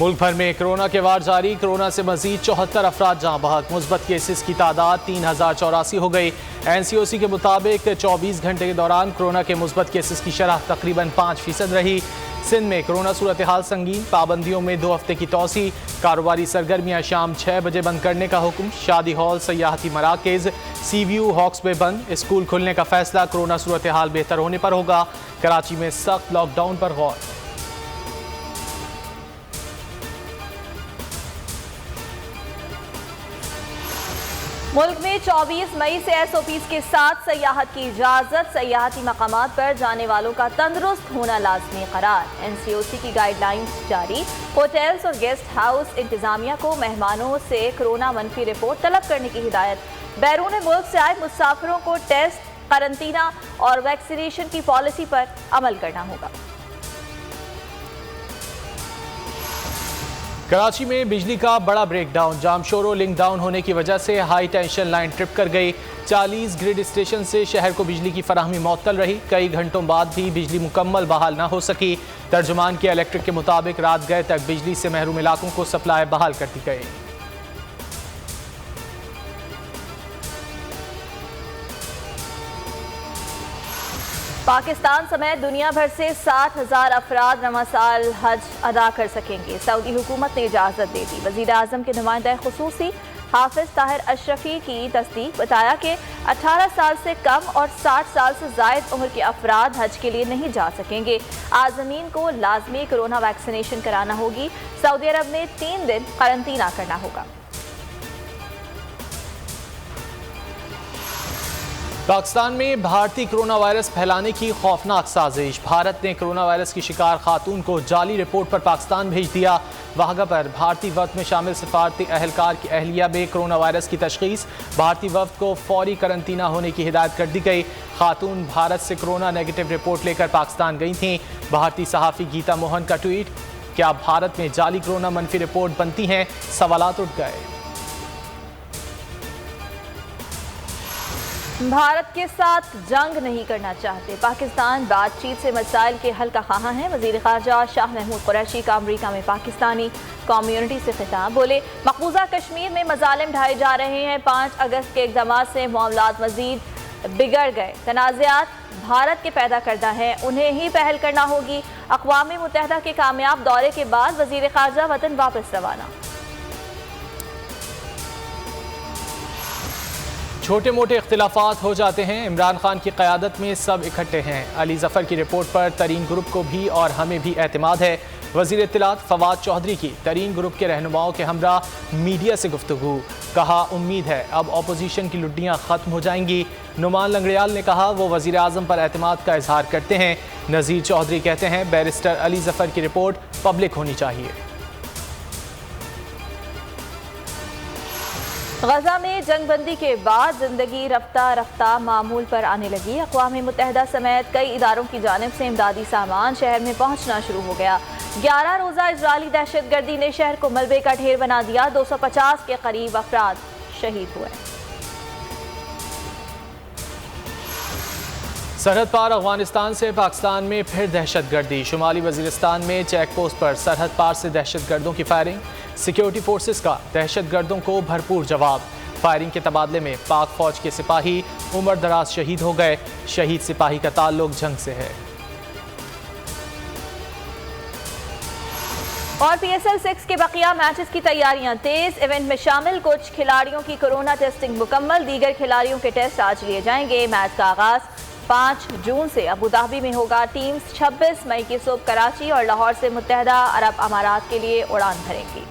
मुल्क भर में कोरोना के वार जारी। कोरोना से मजीद 74 अफराद जहां बहक। मुस्बत केसेस की तादाद 3084 हो गई। NCOC के मुताबिक 24 घंटे के दौरान कोरोना के मुस्बत केसेस की शरह तकरीबन 5% रही। सिंध में कोरोना सूरत हाल संगीन। पाबंदियों में 2 हफ्ते की तोसी। कारोबारी सरगर्मियां शाम 6 बजे बंद करने का हुक्म। शादी हॉल, सयाहती मराकज़, CVU, हॉक्स में बंद। स्कूल खुलने का फैसला कोरोना सूरत हाल बेहतर होने पर होगा। कराची में सख्त लॉकडाउन पर गौर। मुल्क में 24 मई से SOPs के साथ सयाहत की इजाज़त। सयाहती मकामात पर जाने वालों का तंदुरुस्त होना लाजमी करार। NCOC की गाइडलाइंस जारी। होटल्स और गेस्ट हाउस इंतजामिया को मेहमानों से कोरोना मनफी रिपोर्ट तलब करने की हिदायत। बैरून मुल्क से आए मुसाफिरों को टेस्ट, करंतना और वैक्सीनेशन की पॉलिसी पर अमल करना होगा। कराची में बिजली का बड़ा ब्रेकडाउन। जामशोरो लिंक डाउन होने की वजह से हाई टेंशन लाइन ट्रिप कर गई। 40 ग्रिड स्टेशन से शहर को बिजली की फराहमी मुअत्तल रही। कई घंटों बाद भी बिजली मुकम्मल बहाल ना हो सकी। तर्जुमान के इलेक्ट्रिक के मुताबिक रात गए तक बिजली से महरूम इलाकों को सप्लाई बहाल कर दी गई। पाकिस्तान समेत दुनिया भर से 60,000 अफराद नवा साल हज अदा कर सकेंगे। सऊदी हुकूमत ने इजाज़त दे दी। वज़ीर आज़म के नुमाइंदा खुसूसी हाफिज ताहिर अशरफी की तस्दीक। बताया कि 18 साल से कम और 60 साल से ज़ायद उम्र के अफराद हज के लिए नहीं जा सकेंगे। आज़मीन को लाजमी कोरोना वैक्सीनेशन कराना होगी। सऊदी अरब में 3 दिन करंतना करना होगा। पाकिस्तान में भारतीय कोरोना वायरस फैलाने की खौफनाक साजिश। भारत ने कोरोना वायरस की शिकार खातून को जाली रिपोर्ट पर पाकिस्तान भेज दिया। वाहगा पर भारतीय वफ्द में शामिल सफारती अहलकार की अहलिया में कोरोना वायरस की तशखीस। भारतीय वफ्द को फौरी करंतना होने की हिदायत कर दी गई। खातून भारत से कोरोना नेगेटिव रिपोर्ट लेकर पाकिस्तान गई थीं। भारतीय सहाफ़ी गीता मोहन का ट्वीट। क्या भारत में जाली कोरोना मनफी रिपोर्ट बनती हैं? सवालात उठ गए। भारत के साथ जंग नहीं करना चाहते। पाकिस्तान बातचीत से मसाइल के हल का ख्वाह है। वज़ीर ख़ारजा शाह महमूद कुरैशी का अमरीका में पाकिस्तानी कम्युनिटी से खिताब। बोले, मकबूजा कश्मीर में मजालिम ढाए जा रहे हैं। 5 अगस्त के इक़दाम से मामलात मज़ीद बिगड़ गए। तनाज़ात भारत के पैदा करदा है, उन्हें ही पहल करना होगी। अक़वाम मुत्तहिदा के कामयाब दौरे के बाद वज़ीर ख़ारजा वतन वापस रवाना। छोटे मोटे इख्तिलाफात हो जाते हैं। इमरान खान की क़यादत में सब इकट्ठे हैं। अली ज़फ़र की रिपोर्ट पर तरीन ग्रुप को भी और हमें भी एतमाद है। वज़ीर इत्तलात फवाद चौधरी की तरीन ग्रुप के रहनुमाओं के हमरा मीडिया से गुफ्तगू। कहा, उम्मीद है अब अपोजिशन की लुड्डियाँ ख़त्म हो जाएंगी। नुमान लंगड़ियाल ने कहा वो वज़ीर आज़म पर एतमाद का इजहार करते हैं। नज़ीर चौधरी कहते हैं बैरिस्टर अली ज़फ़र की रिपोर्ट पब्लिक होनी चाहिए। गजा में जंगबंदी के बाद जिंदगी रफ्ता रफ्ता मामूल पर आने लगी। अक़वाम मुत्तहिदा समेत कई इदारों की जानिब से इमदादी सामान शहर में पहुँचना शुरू हो गया। 11 रोज़ा इजरायली दहशतगर्दी ने शहर को मलबे का ढेर बना दिया। 250 के करीब अफराद शहीद हुए। सरहद पार अफगानिस्तान से पाकिस्तान में फिर दहशतगर्दी। शुमाली वजीरिस्तान में चेक पोस्ट पर सरहद पार से दहशतगर्दों की फायरिंग। सिक्योरिटी फोर्सेस का दहशतगर्दों को भरपूर जवाब। फायरिंग के तबादले में पाक फौज के सिपाही उम्र दराज शहीद हो गए। शहीद सिपाही का ताल्लुक जंग से है। और PSL 6 के बकिया मैचेस की तैयारियां तेज। इवेंट में शामिल कुछ खिलाड़ियों की कोरोना टेस्टिंग मुकम्मल। दीगर खिलाड़ियों के टेस्ट आज लिए जाएंगे। मैच का आगाज 5 जून से अबू धाबी में होगा। टीम्स 26 मई की सुबह कराची और लाहौर से मुत्तहिदा अरब अमारात के लिए उड़ान भरेंगी।